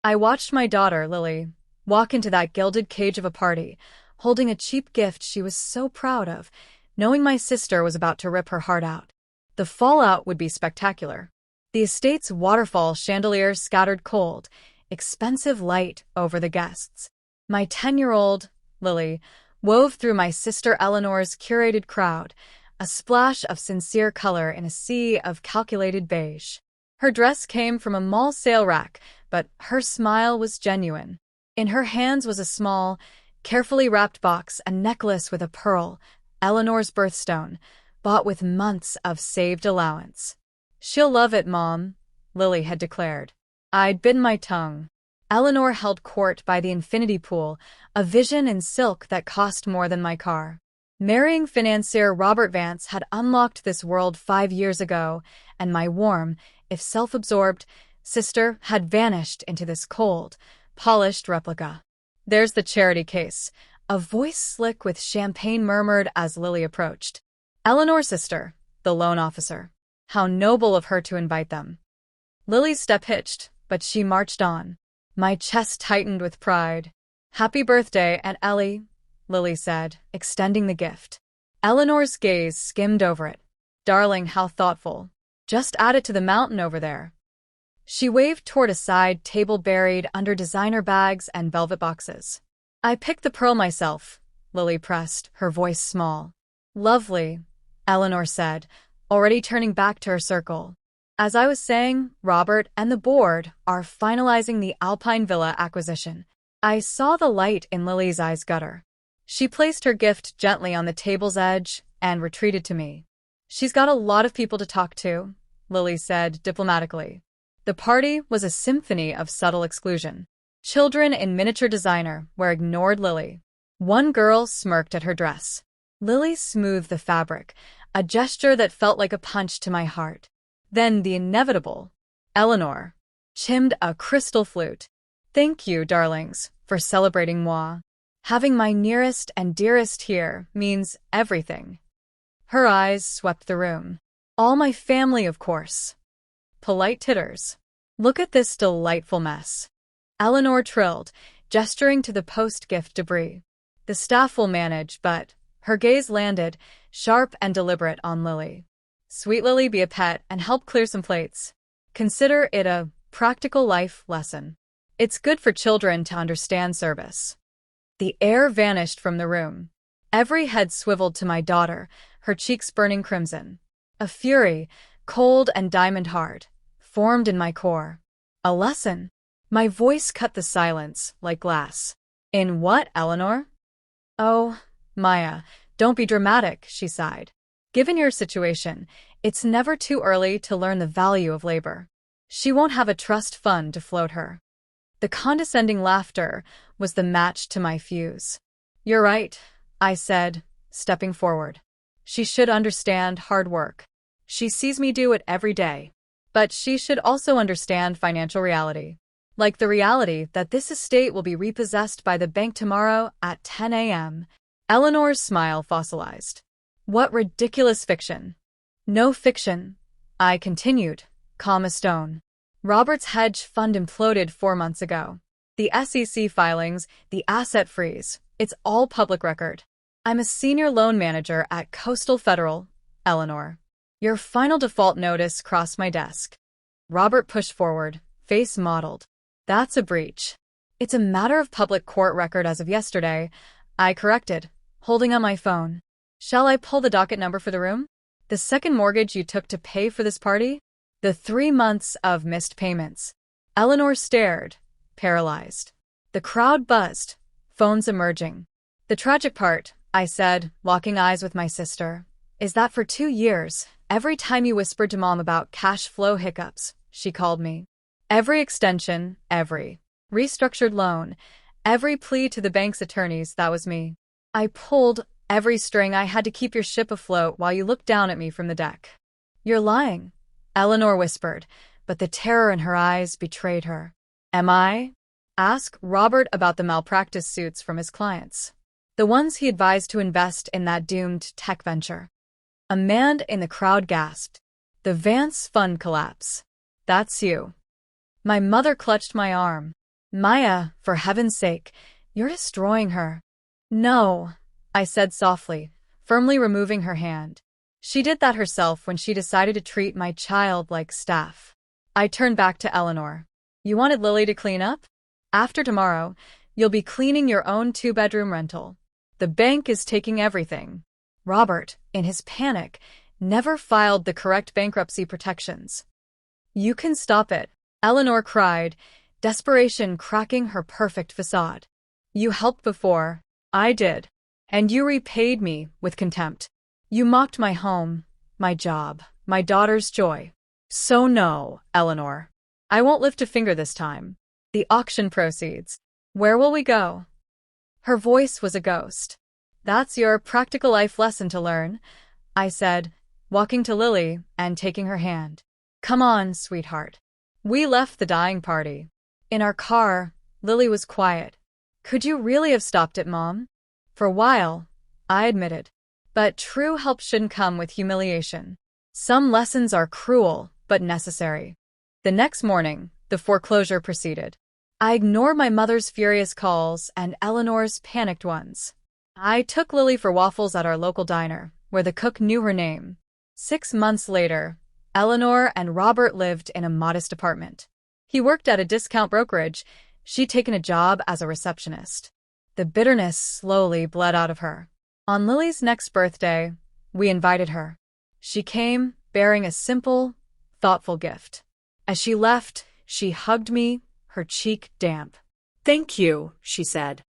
I watched my daughter, Lily, walk into that gilded cage of a party, holding a cheap gift she was so proud of, knowing my sister was about to rip her heart out. The fallout would be spectacular. The estate's waterfall chandeliers scattered cold, expensive light over the guests. My 10-year-old, Lily, wove through my sister Eleanor's curated crowd, a splash of sincere color in a sea of calculated beige. Her dress came from a mall sale rack, but her smile was genuine. In her hands was a small, carefully wrapped box, a necklace with a pearl, Eleanor's birthstone, bought with months of saved allowance. "She'll love it, Mom," Lily had declared. I'd bitten my tongue. Eleanor held court by the infinity pool, a vision in silk that cost more than my car. Marrying financier Robert Vance had unlocked this world 5 years ago, and my warm, if self-absorbed, sister had vanished into this cold, polished replica. "There's the charity case," a voice slick with champagne murmured as Lily approached. "Eleanor's sister, the loan officer. How noble of her to invite them." Lily's step hitched, but she marched on. My chest tightened with pride. "Happy birthday, Aunt Ellie," Lily said, extending the gift. Eleanor's gaze skimmed over it. "Darling, how thoughtful. Just add it to the mountain over there." She waved toward a side table buried under designer bags and velvet boxes. "I picked the pearl myself," Lily pressed, her voice small. "Lovely," Eleanor said, already turning back to her circle. "As I was saying, Robert and the board are finalizing the Alpine Villa acquisition." I saw the light in Lily's eyes gutter. She placed her gift gently on the table's edge and retreated to me. "She's got a lot of people to talk to," Lily said diplomatically. The party was a symphony of subtle exclusion. Children in miniature designer wear ignored Lily. One girl smirked at her dress. Lily smoothed the fabric, a gesture that felt like a punch to my heart. Then the inevitable. Eleanor chimed a crystal flute. "Thank you, darlings, for celebrating moi. Having my nearest and dearest here means everything." Her eyes swept the room. "All my family, of course." Polite titters. "Look at this delightful mess," Eleanor trilled, gesturing to the post-gift debris. "The staff will manage, but..." Her gaze landed, sharp and deliberate, on Lily. "Sweet Lily, be a pet and help clear some plates. Consider it a practical life lesson. It's good for children to understand service." The air vanished from the room. Every head swiveled to my daughter, her cheeks burning crimson. A fury, cold and diamond-hard, formed in my core. "A lesson?" My voice cut the silence like glass. "In what, Eleanor?" "Oh, Maya, don't be dramatic," she sighed. "Given your situation, it's never too early to learn the value of labor. She won't have a trust fund to float her." The condescending laughter was the match to my fuse. "You're right," I said, stepping forward. "She should understand hard work. She sees me do it every day. But she should also understand financial reality. Like the reality that this estate will be repossessed by the bank tomorrow at 10 a.m. Eleanor's smile fossilized. "What ridiculous fiction." "No fiction," I continued, calm as stone. "Robert's hedge fund imploded 4 months ago. The SEC filings, the asset freeze, it's all public record. I'm a senior loan manager at Coastal Federal, Eleanor. Your final default notice crossed my desk." Robert pushed forward, face mottled. "That's a breach." "It's a matter of public court record as of yesterday," I corrected, holding on my phone. "Shall I pull the docket number for the room? The second mortgage you took to pay for this party?" The 3 months of missed payments. Eleanor stared, paralyzed. The crowd buzzed, phones emerging. "The tragic part," I said, locking eyes with my sister, "is that for 2 years, every time you whispered to Mom about cash flow hiccups, she called me. Every extension, every restructured loan, every plea to the bank's attorneys, that was me. I pulled every string. I had to keep your ship afloat while you looked down at me from the deck." "You're lying," Eleanor whispered, but the terror in her eyes betrayed her. "Am I?" "Ask Robert about the malpractice suits from his clients. The ones he advised to invest in that doomed tech venture." A man in the crowd gasped. "The Vance Fund collapse. That's you." My mother clutched my arm. Maya, for heaven's sake, you're destroying her. No, I said softly, firmly removing her hand. She did that herself when she decided to treat my child like staff. I turned back to Eleanor. You wanted Lily to clean up? After tomorrow, you'll be cleaning your own two-bedroom rental. The bank is taking everything. Robert, in his panic, never filed the correct bankruptcy protections. You can stop it, Eleanor cried, desperation cracking her perfect facade. You helped before. I did. And you repaid me with contempt. You mocked my home, my job, my daughter's joy. So no, Eleanor. I won't lift a finger this time. The auction proceeds. Where will we go? Her voice was a ghost. That's your practical life lesson to learn, I said, walking to Lily and taking her hand. Come on, sweetheart. We left the dying party. In our car, Lily was quiet. Could you really have stopped it, Mom? For a while, I admitted. But true help shouldn't come with humiliation. Some lessons are cruel, but necessary. The next morning, the foreclosure proceeded. I ignored my mother's furious calls and Eleanor's panicked ones. I took Lily for waffles at our local diner, where the cook knew her name. 6 months later, Eleanor and Robert lived in a modest apartment. He worked at a discount brokerage. She'd taken a job as a receptionist. The bitterness slowly bled out of her. On Lily's next birthday, we invited her. She came, bearing a simple, thoughtful gift. As she left, she hugged me, her cheek damp. Thank you, she said.